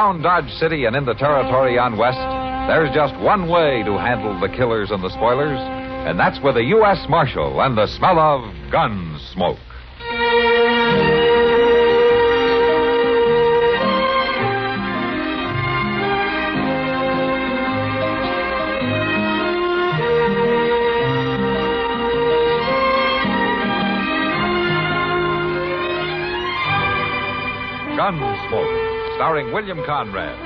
around Dodge City and in the territory on West, there's just one way to handle the killers and the spoilers, and that's with a U.S. Marshal and the smell of Gunsmoke. Gunsmoke, starring William Conrad.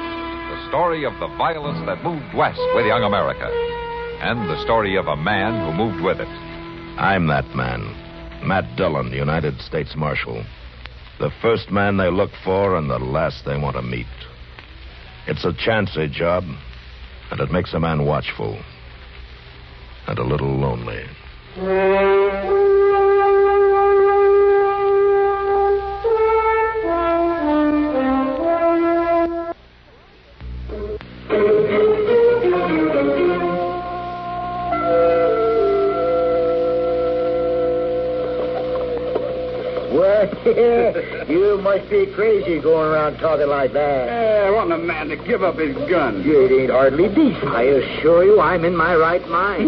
The story of the violence that moved west with young America. And the story of a man who moved with it. I'm that man. Matt Dillon, United States Marshal. The first man they look for and the last they want to meet. It's a chancy job, and it makes a man watchful. And a little lonely. You must be crazy going around talking like that. I want a man to give up his gun. It ain't hardly decent. I assure you I'm in my right mind.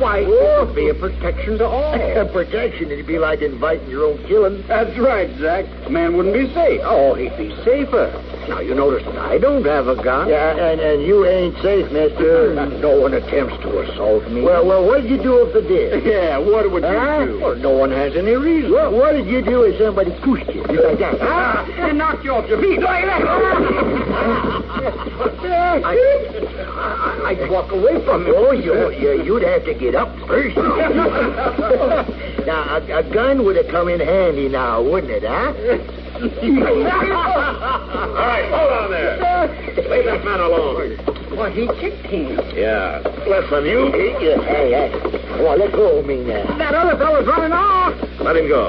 Why, it would be a protection to all. A protection? It'd be like inviting your own killing. That's right, Jack. A man wouldn't be safe. Oh, he'd be safer. Now, you notice that I don't have a gun. Yeah, and you ain't safe, mister. No one attempts to assault me. Well, what'd you do if they did? Yeah, what would you do? Well, no one has any reason. What did you do if somebody pushed you? You like that? And knocked you off your feet. Like that. I'd walk away from you. Oh, you'd have to get up first. Now, a gun would have come in handy now, wouldn't it, huh? All right, hold on there. Leave that man alone. Well, he kicked him. Yeah. Listen, you. Hey. Well, let go of me now. That other fellow's running off. Let him go.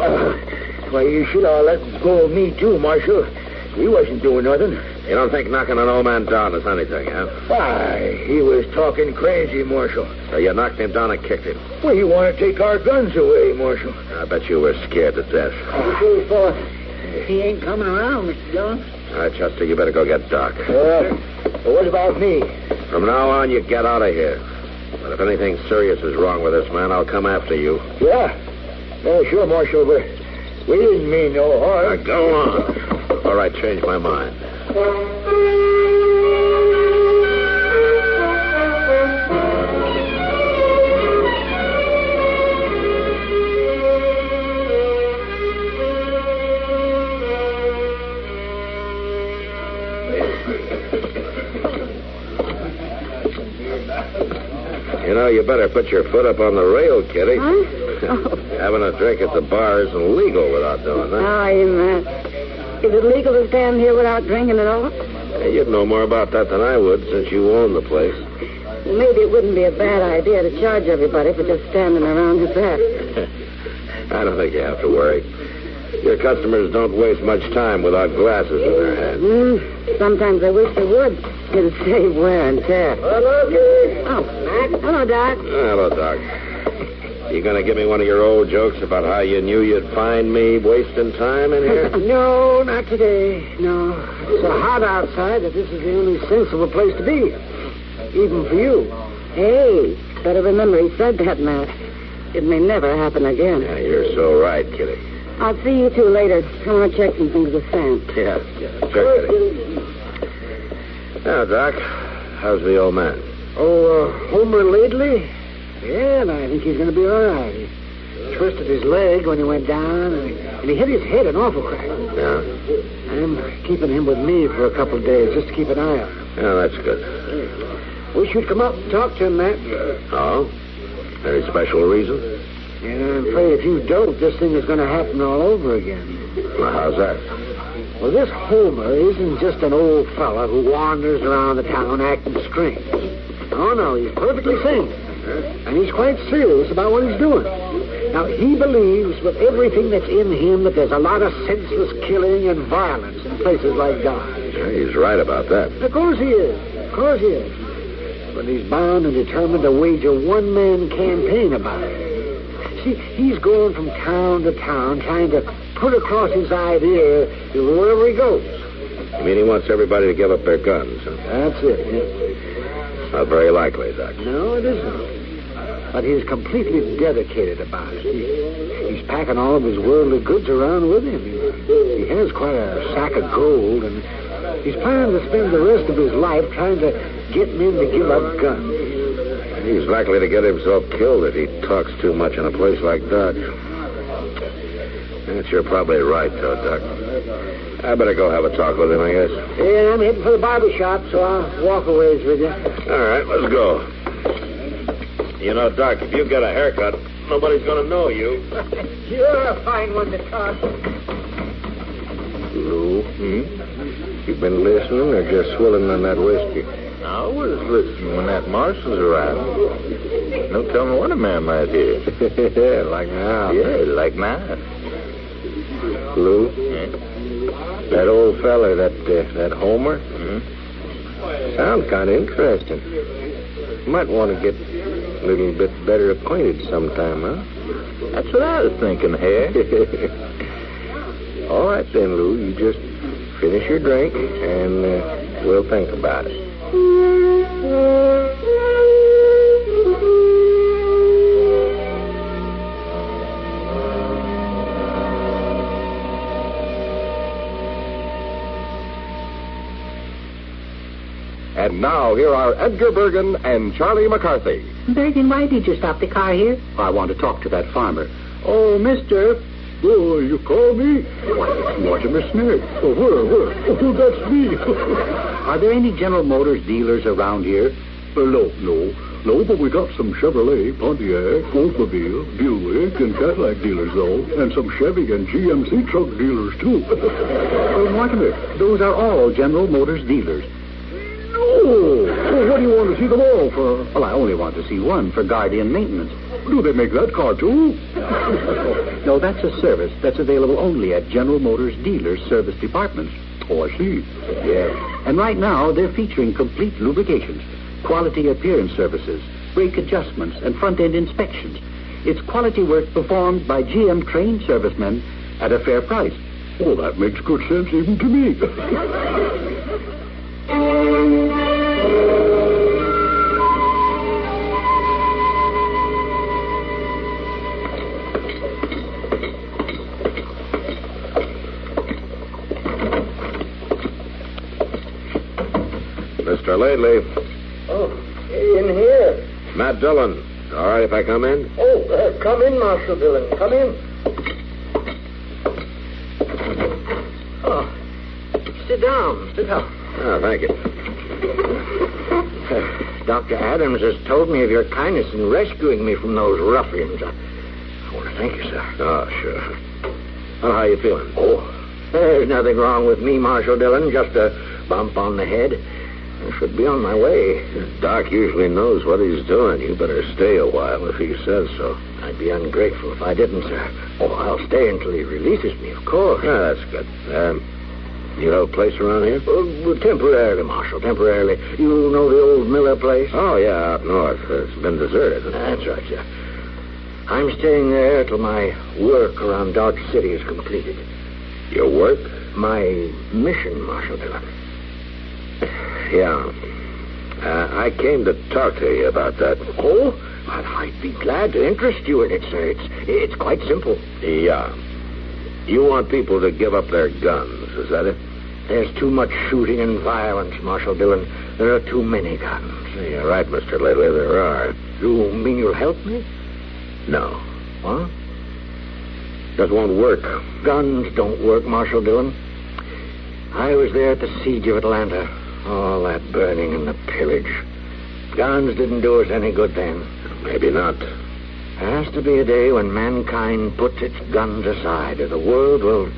Well, you should have let go of me, too, Marshal. He wasn't doing nothing. You don't think knocking an old man down is anything, huh? Why, he was talking crazy, Marshal. So you knocked him down and kicked him. Well, he wanted to take our guns away, Marshal. I bet you were scared to death. Okay, fella. He ain't coming around, Mr. Dillon. All right, Chester, you better go get Doc. Well, what about me? From now on, you get out of here. But if anything serious is wrong with this man, I'll come after you. Yeah? Yeah, sure, Marshal, but we didn't mean no harm. Now, go on. All right, change my mind. You know, you better put your foot up on the rail, Kitty. Huh? Oh. Having a drink at the bar isn't legal without doing that. Oh, you Matt. Is it legal to stand here without drinking at all? Hey, you'd know more about that than I would, since you own the place. Well, maybe it wouldn't be a bad idea to charge everybody for just standing around with that. I don't think you have to worry. Your customers don't waste much time without glasses in their hands. Sometimes I wish they would. It'd save wear and tear. Hello, Kitty. Oh, Matt. Hello, Doc. Hello, Doc. You gonna give me one of your old jokes about how you knew you'd find me wasting time in here? No, not today. No. It's so hot outside that this is the only sensible place to be. Even for you. Hey, better remember he said that, Matt. It may never happen again. Yeah, you're so right, Kitty. I'll see you two later. I want to check some things with Sam. Yeah, sure, Kitty. Now, Doc, how's the old man? Oh, Homer lately? Yeah, I think he's going to be all right. He twisted his leg when he went down, and he hit his head an awful crack. Yeah? I'm keeping him with me for a couple of days, just to keep an eye on him. Yeah, that's good. Wish you'd come up and talk to him, Matt. Oh? Any special reason? Yeah, I'm afraid if you don't, this thing is going to happen all over again. Well, how's that? Well, this Homer isn't just an old fella who wanders around the town acting strange. Oh, no, he's perfectly sane. And he's quite serious about what he's doing. Now, he believes with everything that's in him that there's a lot of senseless killing and violence in places like Dodge. Yeah, he's right about that. Of course he is. Of course he is. But he's bound and determined to wage a one-man campaign about it. See, he's going from town to town trying to put across his idea wherever he goes. You mean he wants everybody to give up their guns, huh? That's it, yeah. Not very likely, Doc. No, it isn't. But he's completely dedicated about it. He's packing all of his worldly goods around with him. He has quite a sack of gold, and he's planning to spend the rest of his life trying to get men to give up guns. He's likely to get himself killed if he talks too much in a place like Dodge. You're probably right, though, Doc. I better go have a talk with him, I guess. Yeah, I'm heading for the barber shop, so I'll walk a ways with you. All right, let's go. You know, Doc, if you get a haircut, nobody's going to know you. You're a fine one to talk. Lou, you been listening or just swilling on that whiskey? I was listening when that marshal's around. No telling what a man might hear. Yeah, like now. Yeah, like now. Lou, that old fella, that Homer, sounds kind of interesting. Might want to get a little bit better acquainted sometime, huh? That's what I was thinking, Harry. All right, then, Lou. You just finish your drink, and we'll think about it. And now, here are Edgar Bergen and Charlie McCarthy. Bergen, why did you stop the car here? I want to talk to that farmer. Oh, mister. Oh, you call me? Why, it's Mortimer Smith. Oh, where? Oh, that's me. Are there any General Motors dealers around here? No, but we got some Chevrolet, Pontiac, Oldsmobile, Buick, and Cadillac dealers, though, and some Chevy and GMC truck dealers, too. Well, Mortimer, those are all General Motors dealers. Oh, well, what do you want to see them all for? Well, I only want to see one for guardian maintenance. Do they make that car, too? No, that's a service that's available only at General Motors dealers' service departments. Oh, I see. Yeah. And right now, they're featuring complete lubrications, quality appearance services, brake adjustments, and front-end inspections. It's quality work performed by GM-trained servicemen at a fair price. Oh, that makes good sense even to me. Mr. Laidley. Oh, in here. Matt Dillon. All right if I come in? Oh, come in, Marshal Dillon. Come in. Oh, sit down. Oh, thank you. Dr. Adams has told me of your kindness in rescuing me from those ruffians. I want to thank you, sir. Oh, sure. Well, how you feeling? Oh, there's nothing wrong with me, Marshal Dillon. Just a bump on the head. I should be on my way. Doc usually knows what he's doing. You better stay a while if he says so. I'd be ungrateful if I didn't, sir. Oh, I'll stay until he releases me, of course. Yeah, that's good. You have a place around here? Temporarily, Marshal, temporarily. You know the old Miller place? Oh, yeah, out north. It's been deserted. That's right, sir. I'm staying there till my work around Dodge City is completed. Your work? My mission, Marshal Dillon. Yeah. I came to talk to you about that. Oh? Well, I'd be glad to interest you in it, sir. It's quite simple. Yeah. You want people to give up their guns, is that it? There's too much shooting and violence, Marshal Dillon. There are too many guns. You're right, Mr. Laidley, there are. You mean you'll help me? No. What? Just won't work. Guns don't work, Marshal Dillon. I was there at the siege of Atlanta. All that burning and the pillage. Guns didn't do us any good then. Maybe not. There has to be a day when mankind puts its guns aside, or the world will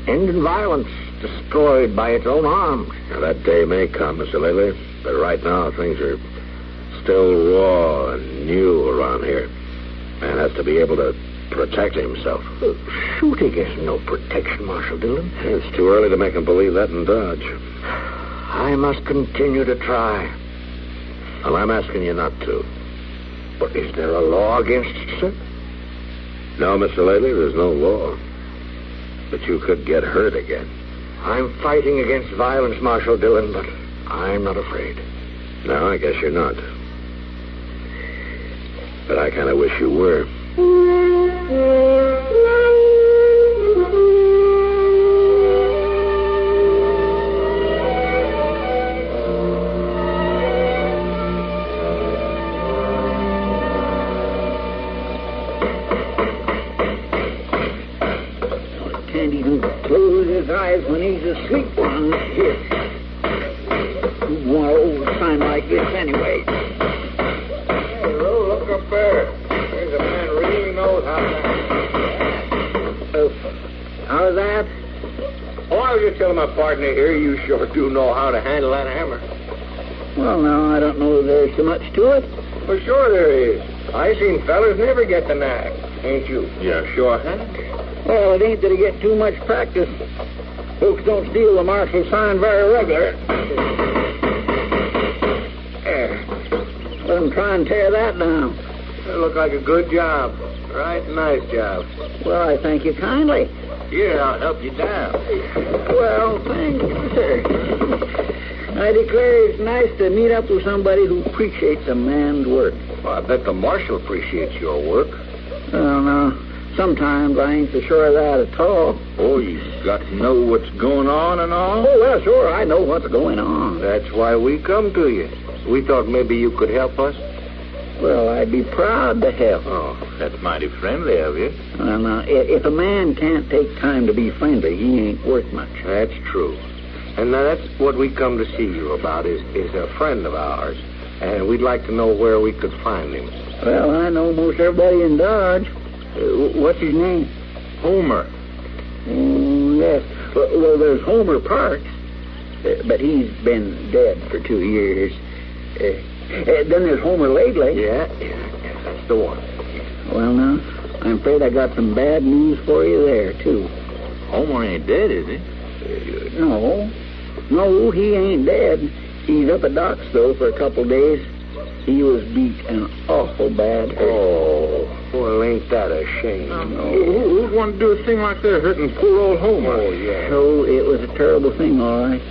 end in violence, destroyed by its own arms. Now, that day may come, Mr. Laidley, but right now things are still raw and new around here. Man has to be able to protect himself. Shooting is no protection, Marshal Dillon. It's too early to make him believe that in Dodge. I must continue to try. Well, I'm asking you not to. But is there a law against it, sir? No, Mr. Laidley, there's no law. But you could get hurt again. I'm fighting against violence, Marshal Dillon, but I'm not afraid. No, I guess you're not. But I kind of wish you were. Can't even close his eyes when he's asleep on this. You want an old sign like this anyway. Hey, Lou, look up there. There's a man really knows how to... How's that? Oh, I was just telling my partner here, you sure do know how to handle that hammer. Well, no, I don't know if there's so much to it. Well, sure there is. I seen fellas never get the knack. Ain't you? Yeah, sure. Huh? Well, it ain't that he get too much practice. Folks don't steal the marshal sign very regular. Let them try and tear that down. It looked like a good job. Right, nice job. Well, I thank you kindly. Here, I'll help you down. Well, thank you, sir. I declare it's nice to meet up with somebody who appreciates a man's work. Well, I bet the marshal appreciates your work. Well, no. Sometimes I ain't so sure of that at all. Oh, you got to know what's going on and all? Oh, well, sure, I know what's going on. That's why we come to you. We thought maybe you could help us. Well, I'd be proud to help. Oh, that's mighty friendly of you. Well, now, if a man can't take time to be friendly, he ain't worth much. That's true. And now that's what we come to see you about, is a friend of ours. And we'd like to know where we could find him. Well, I know most everybody in Dodge. What's his name? Homer. Yes. Well, there's Homer Parks, but he's been dead for 2 years. Then there's Homer Lately. Yeah, that's the one. Well, now, I'm afraid I got some bad news for you there, too. Homer ain't dead, is he? No, he ain't dead. He's up at Doc's, though, for a couple days. He was beat an awful bad hurt. Oh, well, ain't that a shame? Who'd want to do a thing like that, hurting poor old Homer? Oh, yeah. So it was a terrible thing, all right.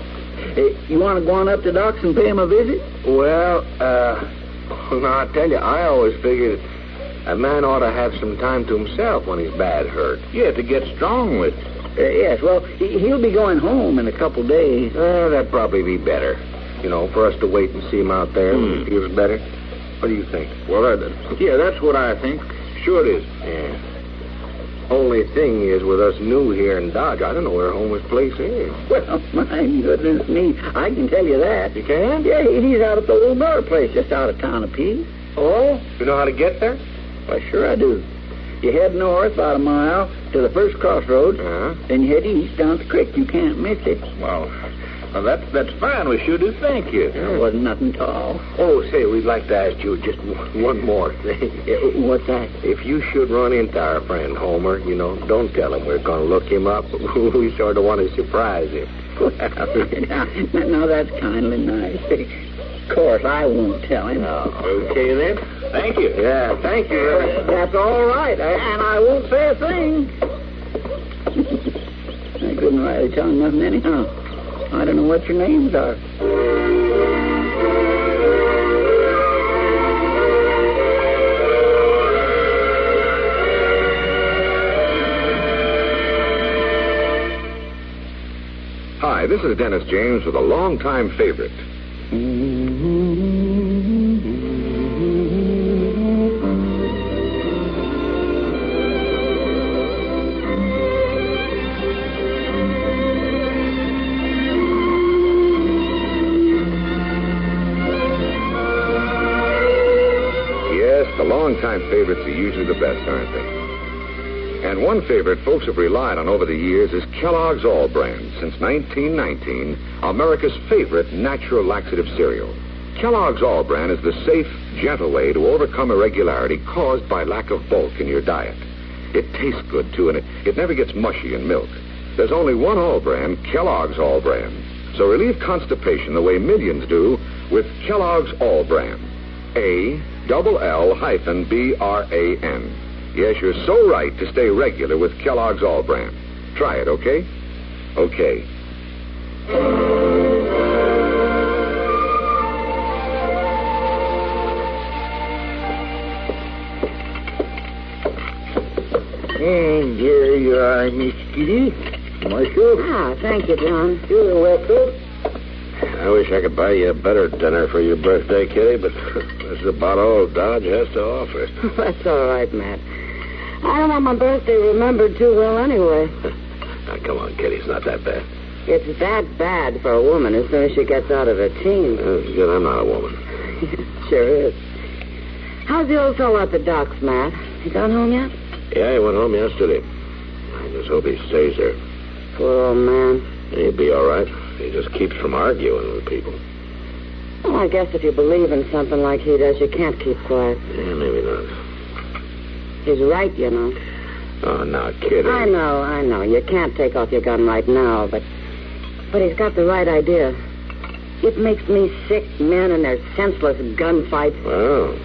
You want to go on up to Doc's and pay him a visit? Well, now, I tell you, I always figured a man ought to have some time to himself when he's bad hurt. Yeah, to get strong with. Yes, well, he'll be going home in a couple days. That'd probably be better. You know, for us to wait and see him out there when he feels better. What do you think? Well, yeah, that's what I think. Sure it is. Yeah. Only thing is, with us new here in Dodge, I don't know where Homer's place is. Well, my goodness me, I can tell you that. You can? Yeah, he's out at the old Miller place just out of town a piece. Oh? You know how to get there? Why, sure I do. You head north about a mile to the first crossroads, then you head east down the creek. You can't miss it. Well, that's fine. We sure do thank you. There wasn't nothing to all. Oh, say, we'd like to ask you just one more thing. What's that? If you should run into our friend Homer, you know, don't tell him we're going to look him up. We sort of want to surprise him. Now, that's kindly nice. Of course, I won't tell him. Okay, then. Thank you. Yeah, thank you. That's all right, and I won't say a thing. I couldn't really tell him nothing anyhow. I don't know what your names are. Hi, this is Dennis James with a longtime favorite. The long-time favorites are usually the best, aren't they? And one favorite folks have relied on over the years is Kellogg's All Brand. Since 1919, America's favorite natural laxative cereal. Kellogg's All Brand is the safe, gentle way to overcome irregularity caused by lack of bulk in your diet. It tastes good, too, and it never gets mushy in milk. There's only one All Brand, Kellogg's All Brand. So relieve constipation the way millions do with Kellogg's All Brand. ALL-BRAN. Yes, you're so right to stay regular with Kellogg's All Brand. Try it, okay? Okay. And here you are, Miss Kitty. Marshal. Ah, thank you, John. You're welcome. I wish I could buy you a better dinner for your birthday, Kitty, but this is about all Dodge has to offer. That's all right, Matt. I don't want my birthday remembered too well anyway. Now, come on, Kitty, it's not that bad. It's that bad for a woman as soon as she gets out of her teens. That's good, I'm not a woman. Sure is. How's the old fellow at the docks, Matt? He gone home yet? Yeah, he went home yesterday. I just hope he stays there. Poor old man. He'll be all right. He just keeps from arguing with people. Well, I guess if you believe in something like he does, you can't keep quiet. Yeah, maybe not. He's right, you know. Oh, now, Kitty. I know. You can't take off your gun right now, but he's got the right idea. It makes me sick, men and their senseless gunfights. Well,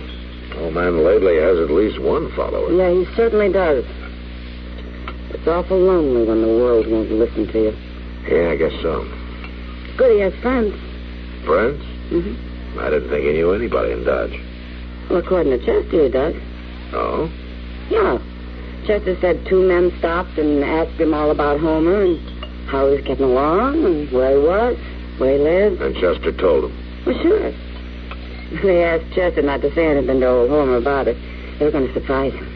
old man lately has at least one follower. Yeah, he certainly does. It's awful lonely when the world won't listen to you. Yeah, I guess so. Good, he has friends. Friends? Mm-hmm. I didn't think he knew anybody in Dodge. Well, according to Chester, he does. Oh? Yeah. Chester said 2 men stopped and asked him all about Homer and how he was getting along and where he was, where he lived. And Chester told him. Well, sure. They asked Chester not to say anything to old Homer about it. They were going to surprise him.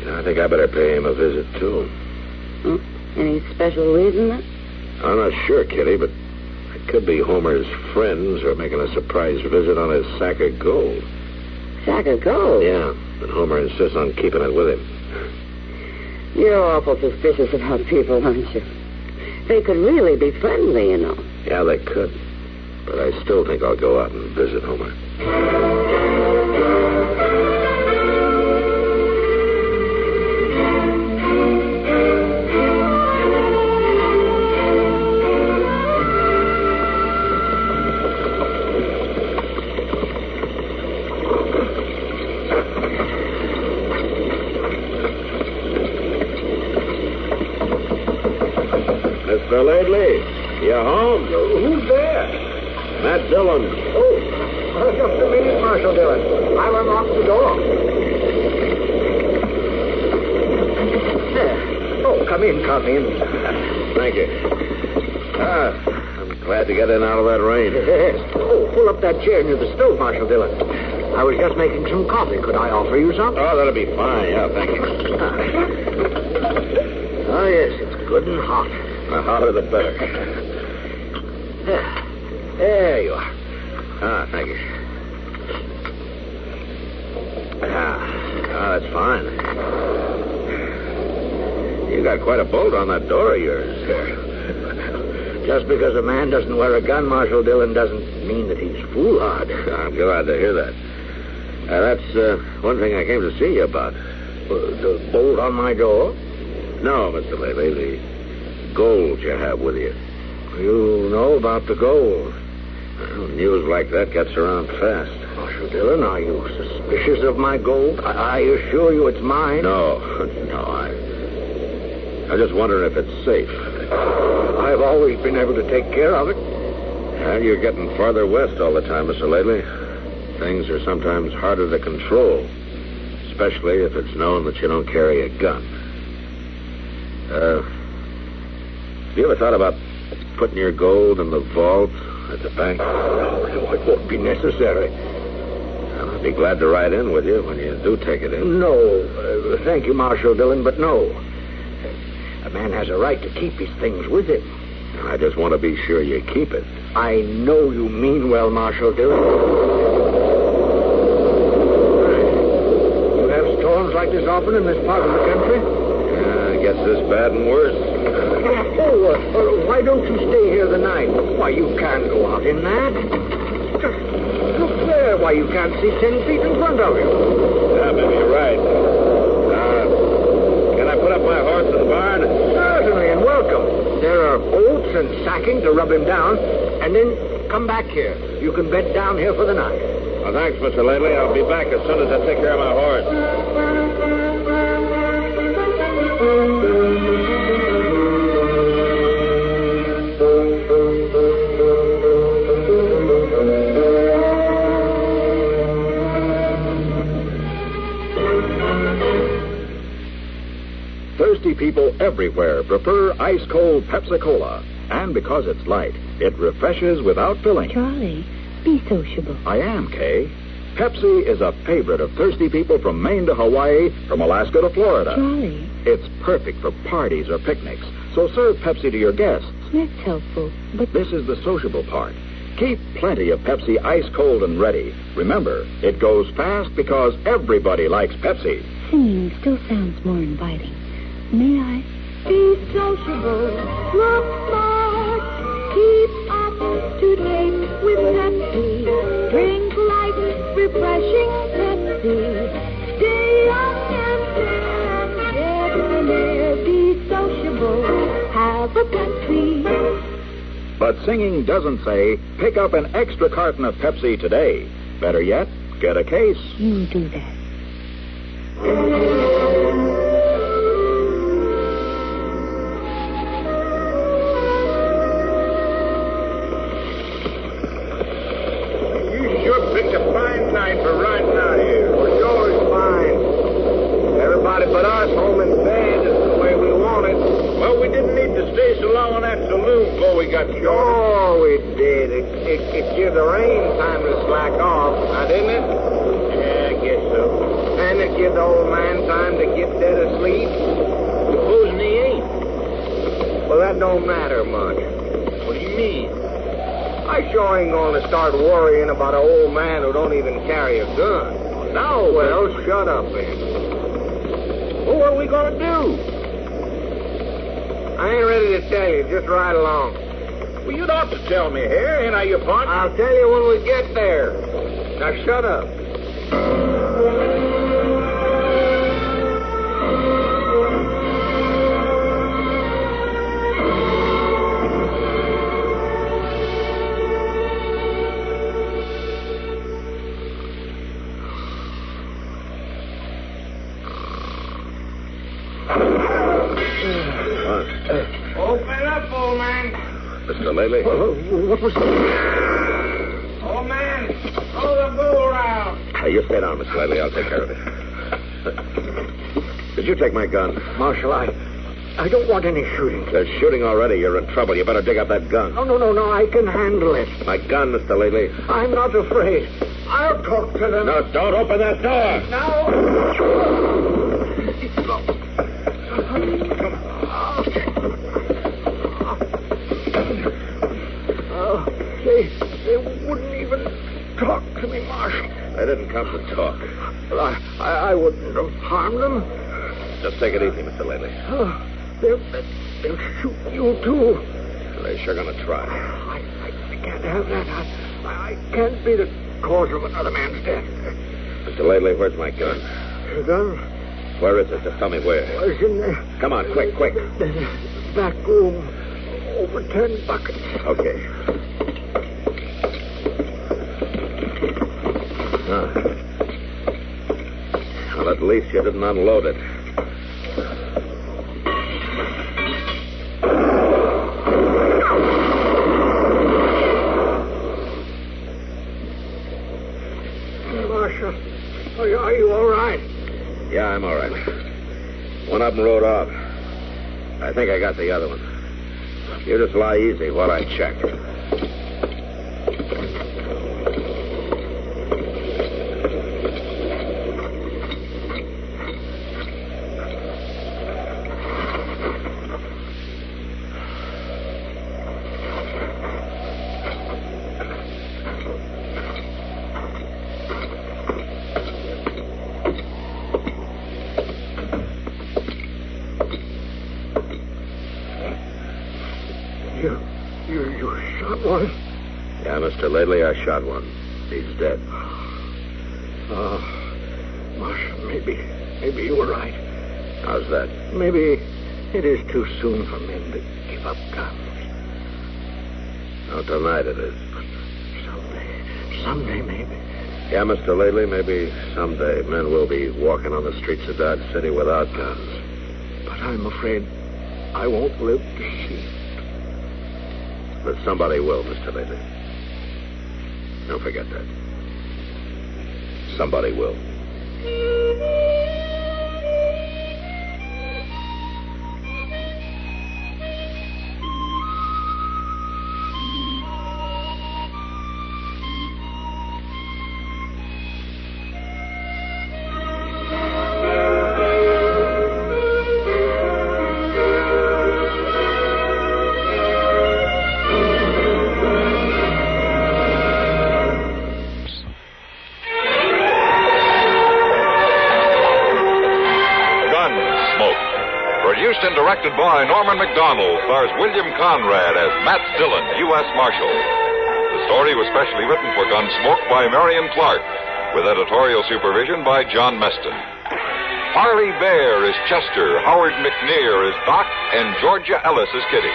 I think I better pay him a visit, too. Oh, any special reason, then? I'm not sure, Kitty, but it could be Homer's friends are making a surprise visit on his sack of gold. Sack of gold? Yeah, and Homer insists on keeping it with him. You're awful suspicious about people, aren't you? They could really be friendly, you know. Yeah, they could. But I still think I'll go out and visit Homer. Mr. Lately, you home? Who's there? Matt Dillon. Oh, just a minute, Marshal Dillon. I'll unlock the door. There. Oh, come in. Thank you. I'm glad to get in out of that rain. Yes. Oh, pull up that chair near the stove, Marshal Dillon. I was just making some coffee. Could I offer you some? Oh, that'll be fine. Yeah, thank you. Oh, yes, it's good and hot. The hotter the better. There you are. Thank you. That's fine. You got quite a bolt on that door of yours. Just because a man doesn't wear a gun, Marshal Dillon, doesn't mean that he's foolhardy. I'm glad to hear that. That's one thing I came to see you about. The bolt on my door? No, Mr. Lately, the gold you have with you. You know about the gold. Well, news like that gets around fast. Marshal Dillon, are you suspicious of my gold? I assure you it's mine. No, I just wonder if it's safe. I've always been able to take care of it. Well, you're getting farther west all the time, Mr. Lately. Things are sometimes harder to control, especially if it's known that you don't carry a gun. Have you ever thought about putting your gold in the vault at the bank? No, it won't be necessary. Well, I'd be glad to ride in with you when you do take it in. No, thank you, Marshal Dillon, but no. A man has a right to keep his things with him. I just want to be sure you keep it. I know you mean well, Marshal Dillon. You have storms like this often in this part of the country? I guess this bad and worse. Why don't you stay here the night? Why, you can't go out in that. Look there. Why, you can't see 10 feet in front of you. Yeah, maybe you're right. Can I put up my horse in the barn? Certainly, and welcome. There are oats and sacking to rub him down, and then come back here. You can bed down here for the night. Well, thanks, Mr. Lately. I'll be back as soon as I take care of my horse. Thirsty people everywhere prefer ice-cold Pepsi-Cola. And because it's light, it refreshes without filling. Charlie, be sociable. I am, Kay. Pepsi is a favorite of thirsty people from Maine to Hawaii, from Alaska to Florida. Charlie. It's perfect for parties or picnics, so serve Pepsi to your guests. That's helpful, but... This is the sociable part. Keep plenty of Pepsi ice-cold and ready. Remember, it goes fast because everybody likes Pepsi. Singing still sounds more inviting. May I? Be sociable, look smart, keep up to date with Pepsi. Drink light, refreshing Pepsi. Stay young and fair and debonair. Be sociable, have a Pepsi. But singing doesn't say, pick up an extra carton of Pepsi today. Better yet, get a case. You do that. But us home in bed is the way we want it. Well, we didn't need to stay so long in that saloon before we got short. Oh, we did. It gave the rain time to slack off, now didn't it? Yeah, I guess so. And it gave the old man time to get dead asleep. Supposing he ain't. Well, that don't matter much. What do you mean? I sure ain't going to start worrying about an old man who don't even carry a gun. No, well, shut up, then. Well, what are we going to do? I ain't ready to tell you. Just ride along. Well, you'd ought to tell me, here. Ain't I your partner? I'll tell you when we get there. Now, shut up. Open up, old man. Mr. Laley? What was that? Old man, throw the bull around. Hey, you stay down, Mr. Laley. I'll take care of it. Did you take my gun? Marshal, I don't want any shooting. There's shooting already. You're in trouble. You better dig up that gun. No. I can handle it. My gun, Mr. Laley. I'm not afraid. I'll talk to them. No, don't open that door. No. They wouldn't even talk to me, Marshal. They didn't come to talk. Well, I wouldn't have harmed them. Just take it easy, Mr. Laley. They'll shoot you, too. They're sure going to try. I can't have that. I can't be the cause of another man's death. Mr. Laley, where's my gun? Your gun? Where is it? Just tell me where. Was in there. Come on, quick. The back room. Over 10 buckets. Okay. Well, at least you didn't unload it. Marshal, are you all right? Yeah, I'm all right. One of them rode off. I think I got the other one. You just lie easy while I check. You shot one? Yeah, Mr. Laley, I shot one. He's dead. Marshal, maybe you were right. How's that? Maybe it is too soon for men to give up guns. No, tonight it is. Someday maybe. Yeah, Mr. Laley, maybe someday men will be walking on the streets of Dodge City without guns. But I'm afraid I won't live to see it. But somebody will, Mr. Laley. Don't forget that. Somebody will. Produced and directed by Norman Macdonnell, stars William Conrad as Matt Dillon, U.S. Marshal. The story was specially written for Gunsmoke by Marion Clark, with editorial supervision by John Meston. Harley Bear is Chester, Howard McNear is Doc, and Georgia Ellis is Kitty.